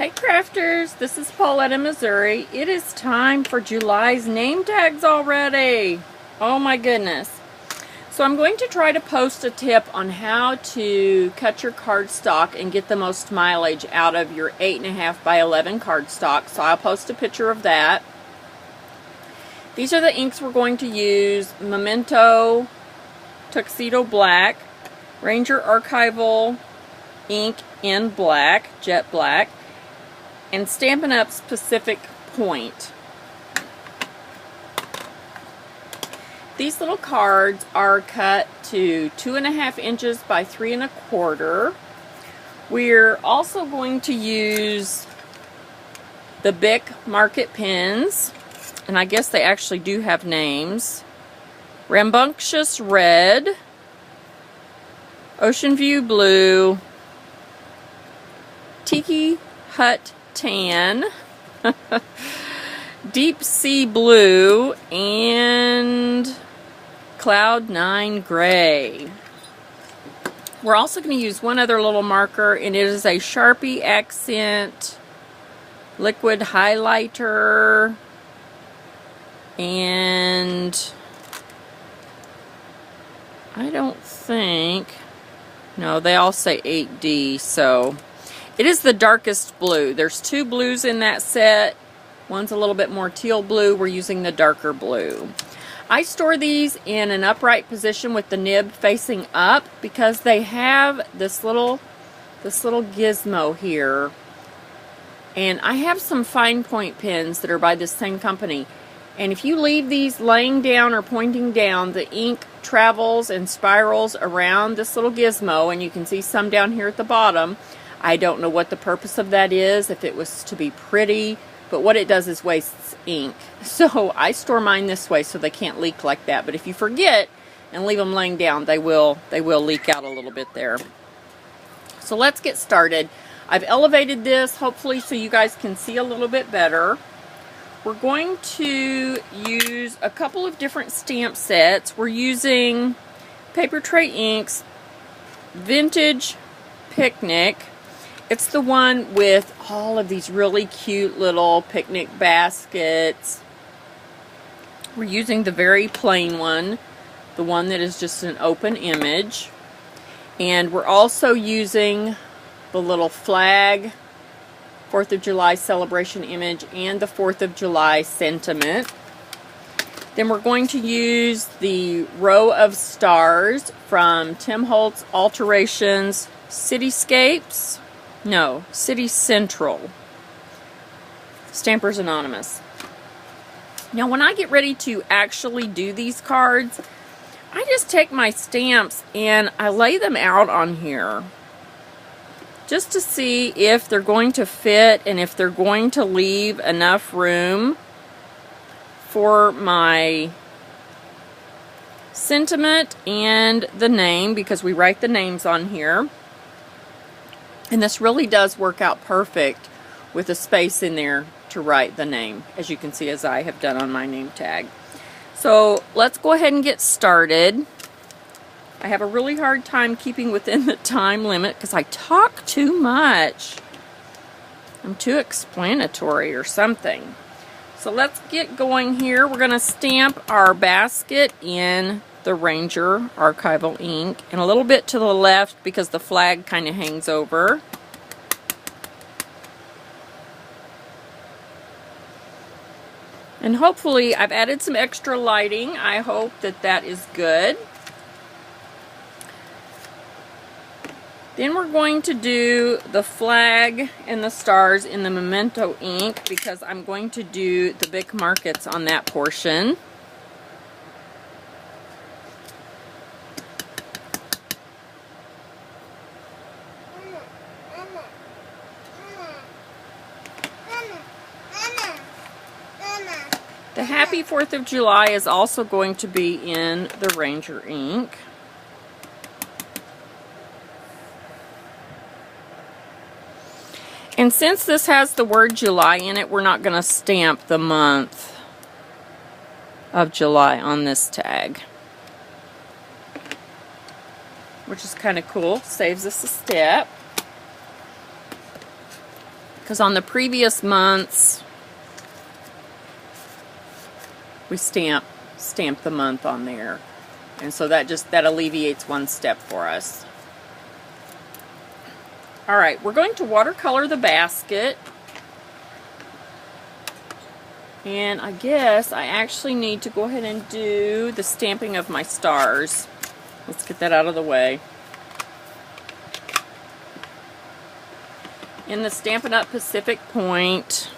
Hey crafters, this is Paulette in Missouri. It is time for July's name tags already. Oh my goodness. So I'm going to try to post a tip on how to cut your cardstock and get the most mileage out of your 8.5 by 11 cardstock. So I'll post a picture of that. These are the inks we're going to use: Memento Tux Black, Ranger Archival Ink in Black, Jet Black, and Stampin'UP Specific Point. These little cards are cut to 2.5 inches by 3 1/4. We're also going to use the Bic Mark pens, and I guess they actually do have names: Rambunctious Red, Ocean View Blue, Tiki Hut Tan, Deep Sea Blue, and Cloud 9 Gray. We're also going to use one other little marker, and it is a Sharpie Accent liquid highlighter, and I don't think, no, they all say 8D, so it is the darkest blue. There's 2 blues in that set. One's a little bit more teal blue. We're using the darker blue. I store these in an upright position with the nib facing up because they have this little gizmo here. And I have some fine point pens that are by this same company. And if you leave these laying down or pointing down, the ink travels and spirals around this little gizmo, and you can see some down here at the bottom. I don't know what the purpose of that is, if it was to be pretty, but what it does is wastes ink. So I store mine this way so they can't leak like that. But if you forget and leave them laying down, they will leak out a little bit there. So let's get started. I've elevated this hopefully so you guys can see a little bit better. We're going to use a couple of different stamp sets. We're using Papertrey Inks Vintage Picnic. It's the one with all of these really cute little picnic baskets. We're using the very plain one, the one that is just an open image. And we're also using the little flag 4th of July celebration image and the 4th of July sentiment. Then we're going to use the row of stars from Holtz Alterations City Scapes. No, City Central. Stampers Anonymous. Now when I get ready to actually do these cards, I just take my stamps and I lay them out on here just to see if they're going to fit and if they're going to leave enough room for my sentiment and the name, because we write the names on here. And this really does work out perfect with a space in there to write the name, as you can see, as I have done on my name tag. So let's go ahead and get started. I have a really hard time keeping within the time limit because I talk too much. I'm too explanatory or something. So let's get going here. We're going to stamp our basket in the Ranger Archival ink and a little bit to the left because the flag kind of hangs over. And hopefully I've added some extra lighting. I hope that that is good. Then we're going to do the flag and the stars in the Memento ink because I'm going to do the Bic Markets on that portion. The Happy 4th of July is also going to be in the Ranger ink. And since this has the word July in it, we're not going to stamp the month of July on this tag, which is kind of cool. Saves us a step. because on the previous months we stamp the month on there, and so that alleviates one step for us. Alright, we're going to watercolor the basket, and I guess I actually need to go ahead and do the stamping of my stars. Let's get that out of the way. In the Stampin' Up! Pacific Point,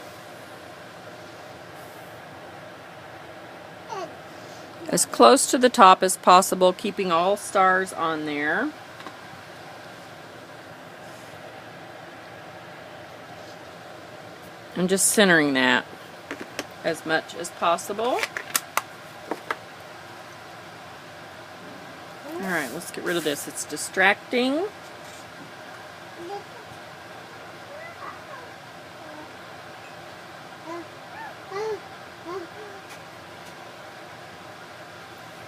as close to the top as possible, keeping all stars on there. I'm just centering that as much as possible. Alright, let's get rid of this. It's distracting.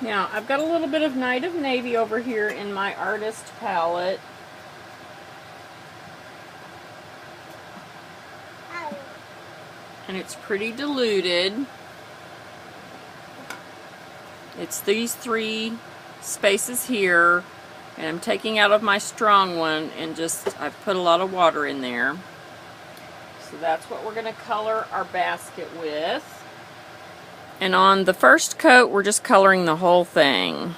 Now, I've got a little bit of Night of Navy over here in my artist palette. And it's pretty diluted. It's these 3 spaces here, and I'm taking out of my strong one and I've put a lot of water in there. So that's what we're going to color our basket with. And on the first coat, we're just coloring the whole thing.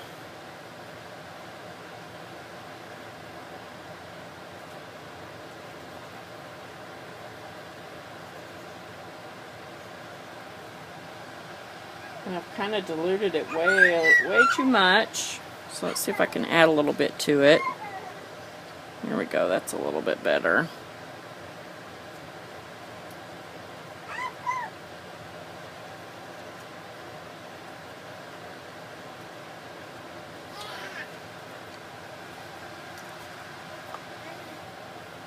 And I've kind of diluted it way too much. So let's see if I can add a little bit to it. Here we go, that's a little bit better.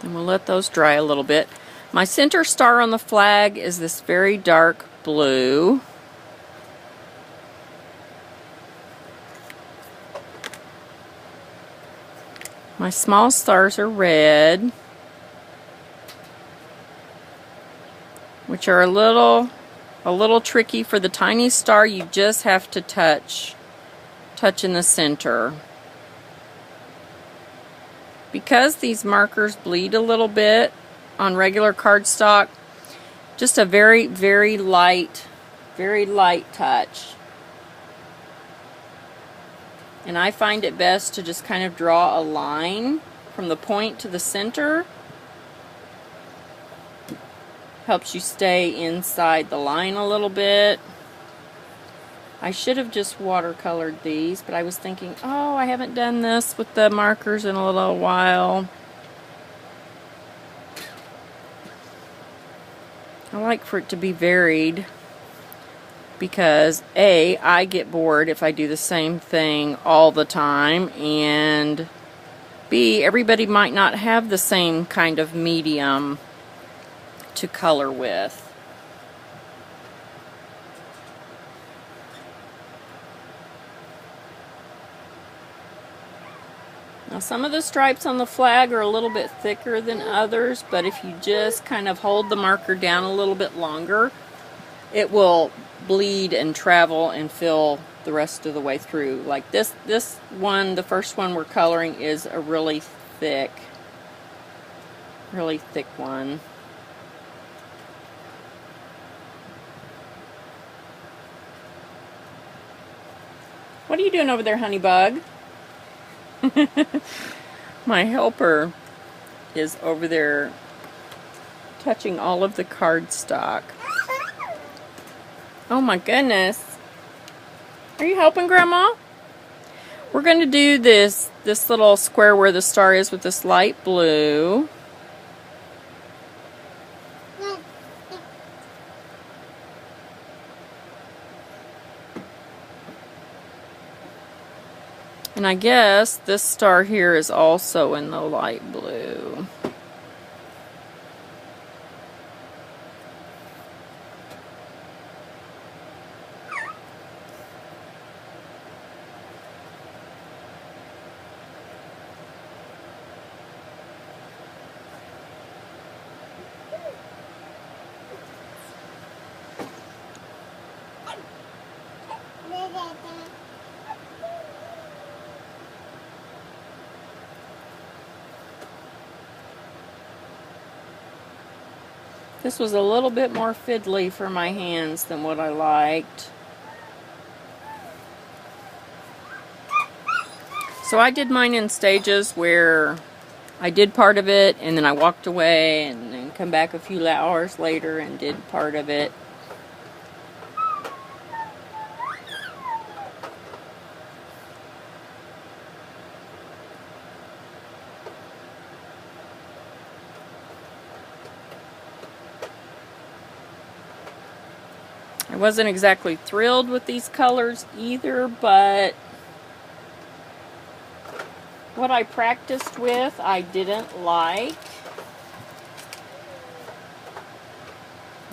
And we'll let those dry a little bit. My center star on the flag is this very dark blue. My small stars are red, which are a little tricky. For the tiny star, you just have to touch in the center. Because these markers bleed a little bit on regular cardstock, just a very light touch. And I find it best to just kind of draw a line from the point to the center. Helps you stay inside the line a little bit. I should have just watercolored these, but I was thinking, oh, I haven't done this with the markers in a little while. I like for it to be varied because A, I get bored if I do the same thing all the time, and B, everybody might not have the same kind of medium to color with. Now some of the stripes on the flag are a little bit thicker than others, but if you just kind of hold the marker down a little bit longer, it will bleed and travel and fill the rest of the way through. Like this one, the first one we're coloring, is a really thick one. What are you doing over there, honey bug? My helper is over there touching all of the cardstock. Oh my goodness. Are you helping, Grandma? We're going to do this little square where the star is with this light blue. And I guess this star here is also in the light blue. This was a little bit more fiddly for my hands than what I liked. So I did mine in stages where I did part of it and then I walked away and then come back a few hours later and did part of it. I wasn't exactly thrilled with these colors either, but what I practiced with I didn't like.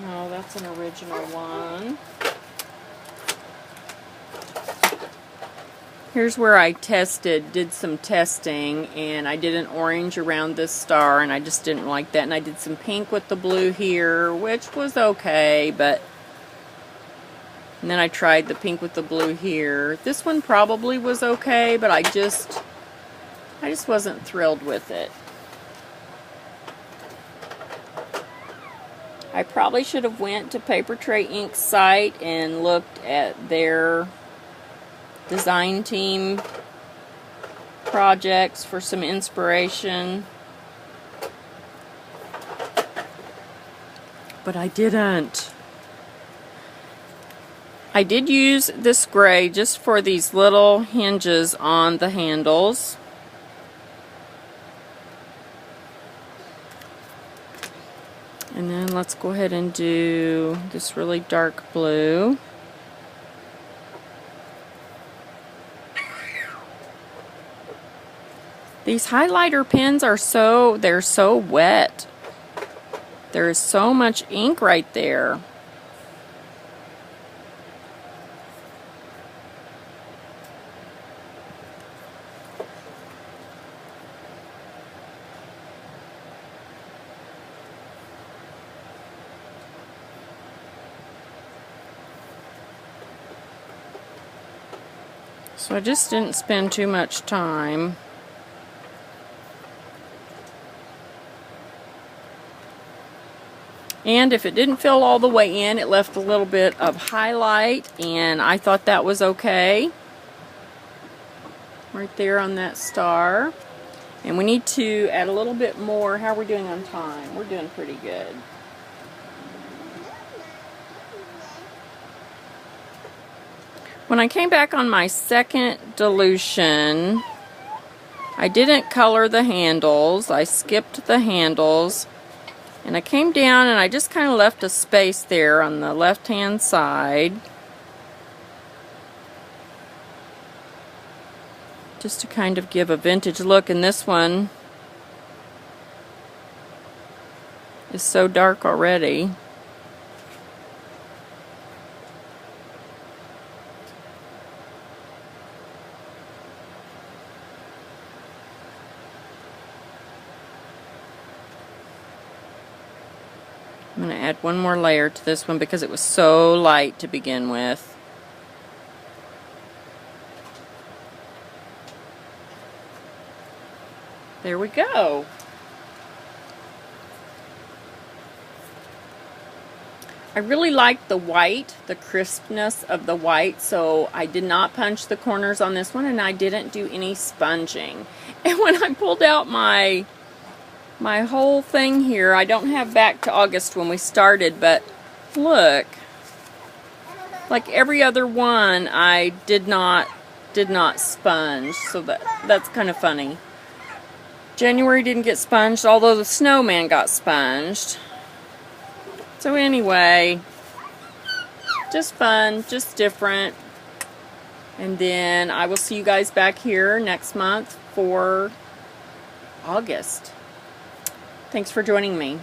No, that's an original one. Here's where I did some testing, and I did an orange around this star, and I just didn't like that. And I did some pink with the blue here, which was okay, but and then I tried the pink with the blue here. This one probably was okay, but I just wasn't thrilled with it. I probably should have went to Papertrey Ink's site and looked at their design team projects for some inspiration. But I didn't. I did use this gray just for these little hinges on the handles. And then let's go ahead and do this really dark blue. These highlighter pens are they're so wet. There is so much ink right there. So I just didn't spend too much time. And if it didn't fill all the way in, it left a little bit of highlight, and I thought that was okay. Right there on that star. And we need to add a little bit more. How are we doing on time? We're doing pretty good. When I came back on my second dilution, I didn't color the handles. I skipped the handles. And I came down and I just kind of left a space there on the left-hand side. Just to kind of give a vintage look. And this one is so dark already. I'm going to add one more layer to this one because it was so light to begin with. There we go. I really like the white, the crispness of the white, so I did not punch the corners on this one, and I didn't do any sponging. And when I pulled out my whole thing here, I don't have back to August when we started, but look, like every other one I did not sponge, so that's kind of funny. January didn't get sponged, although the snowman got sponged. So anyway, just fun, just different. And then I will see you guys back here next month for August. Thanks for joining me.